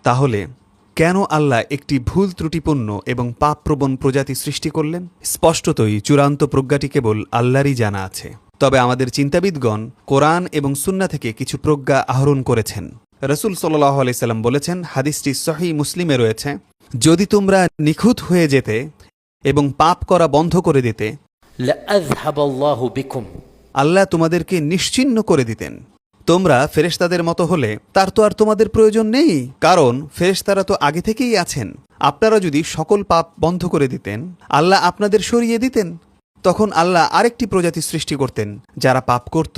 তাহলে কেন আল্লাহ একটি ভুল ত্রুটিপূর্ণ এবং পাপপ্রবণ প্রজাতি সৃষ্টি করলেন? স্পষ্টতই চূড়ান্ত প্রজ্ঞাটি কেবল আল্লাহরই জানা আছে। তবে আমাদের চিন্তাবিদগণ কোরআন এবং সুন্নাহ থেকে কিছু প্রজ্ঞা আহরণ করেছেন। রাসূল সাল্লাল্লাহু আলাইহি সাল্লাম বলেছেন, হাদিসটি সহিহ মুসলিমে রয়েছে, যদি তোমরা নিখুঁত হয়ে যেতে এবং পাপ করা বন্ধ করে দিতে, লাআযহাবাল্লাহু বিকুম, আল্লাহ তোমাদেরকে নিশ্চিহ্ন করে দিতেন। তোমরা ফেরেশতাদের মতো হলে তার তো আর তোমাদের প্রয়োজন নেই, কারণ ফেরেশতারা তো আগে থেকেই আছেন। আপনারা যদি সকল পাপ বন্ধ করে দিতেন, আল্লাহ আপনাদের সরিয়ে দিতেন, তখন আল্লাহ আরেকটি প্রজাতি সৃষ্টি করতেন যারা পাপ করত।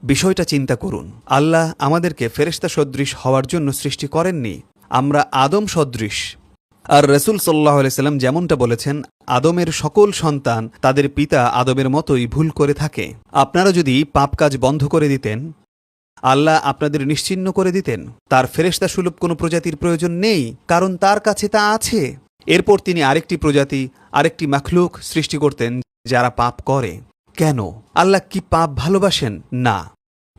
বিষয়টা চিন্তা করুন, আল্লাহ আমাদেরকে ফেরেশতা সদৃশ হওয়ার জন্য সৃষ্টি করেননি, আমরা আদম সদৃশ। আর রাসূল সাল্লাল্লাহু আলাইহি সাল্লাম যেমনটা বলেছেন, আদমের সকল সন্তান তাদের পিতা আদমের মতোই ভুল করে থাকে। আপনারা যদি পাপ কাজ বন্ধ করে দিতেন, আল্লাহ আপনাদের নিশ্চিহ্ন করে দিতেন। তার ফেরেশতা সুলভ কোনো প্রজাতির প্রয়োজন নেই, কারণ তার কাছে তা আছে। এরপর তিনি আরেকটি প্রজাতি, আরেকটি মাখলুক সৃষ্টি করতেন যারা পাপ করে। কেন? আল্লাহ কি পাপ ভালোবাসেন? না,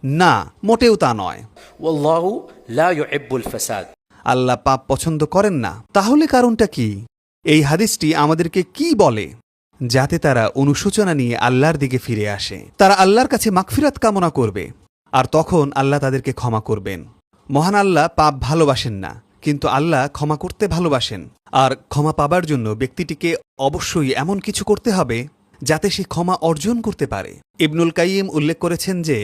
না, মোটেও তা নয়। ওয়াল্লাহু লা ইউহিব্বুল ফাসাদ, আল্লাহ পাপ পছন্দ করেন না। তাহলে কারণটা কি? এই হাদিসটি আমাদেরকে কি বলে? যাতে তারা অনুশোচনা নিয়ে আল্লাহর দিকে ফিরে আসে, তারা আল্লাহর কাছে মাগফিরাত কামনা করবে, আর তখন আল্লাহ তাদেরকে ক্ষমা করবেন। মহান আল্লাহ পাপ ভালোবাসেন না, কিন্তু আল্লাহ ক্ষমা করতে ভালোবাসেন। আর ক্ষমা পাবার জন্য ব্যক্তিটিকে অবশ্যই এমন কিছু করতে হবে যাতে সে ক্ষমা অর্জন করতে পারে। ইবনুল কাইয়িম উল্লেখ করেছেন যে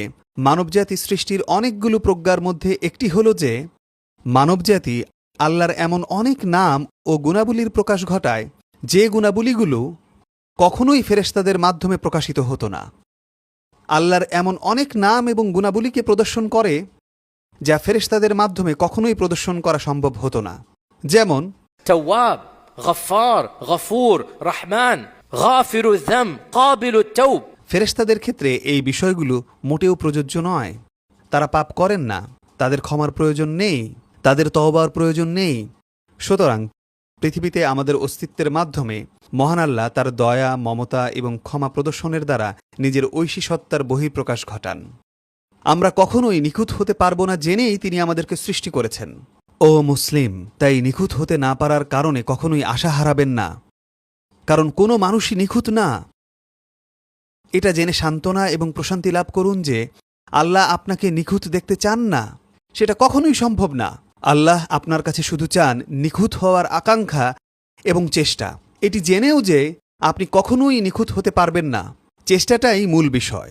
মানবজাতি সৃষ্টির অনেকগুলো প্রজ্ঞার মধ্যে একটি হল যে মানবজাতি আল্লাহর এমন অনেক নাম ও গুণাবলীর প্রকাশ ঘটায় যে গুণাবলীগুলো কখনোই ফেরেশতাদের মাধ্যমে প্রকাশিত হতো না। আল্লাহর এমন অনেক নাম এবং গুণাবলীকে প্রদর্শন করে যা ফেরেশতাদের মাধ্যমে কখনোই প্রদর্শন করা সম্ভব হতো না। যেমন তাওয়াব, গফফার, গফুর, রহমান, গাফিরুয যাম, কাবিলুত তাওব। ফেরেশতাদের ক্ষেত্রে এই বিষয়গুলো মোটেও প্রযোজ্য নয়। তারা পাপ করেন না, তাদের ক্ষমার প্রয়োজন নেই, তাদের তওবার প্রয়োজন নেই। সুতরাং পৃথিবীতে আমাদের অস্তিত্বের মাধ্যমে মহান আল্লাহ তার দয়া, মমতা এবং ক্ষমা প্রদর্শনের দ্বারা নিজের ঐশী সত্তার বহিঃপ্রকাশ ঘটান। আমরা কখনোই নিখুঁত হতে পারব না জেনেই তিনি আমাদেরকে সৃষ্টি করেছেন। ও মুসলিম, তাই নিখুঁত হতে না পারার কারণে কখনোই আশা হারাবেন না, কারণ কোনো মানুষই নিখুঁত না। এটা জেনে সান্ত্বনা এবং প্রশান্তি লাভ করুন যে আল্লাহ আপনাকে নিখুঁত দেখতে চান না, সেটা কখনোই সম্ভব না। আল্লাহ আপনার কাছে শুধু চান নিখুঁত হওয়ার আকাঙ্ক্ষা এবং চেষ্টা। এটি জেনেও যে আপনি কখনোই নিখুঁত হতে পারবেন না, চেষ্টাটাই মূল বিষয়।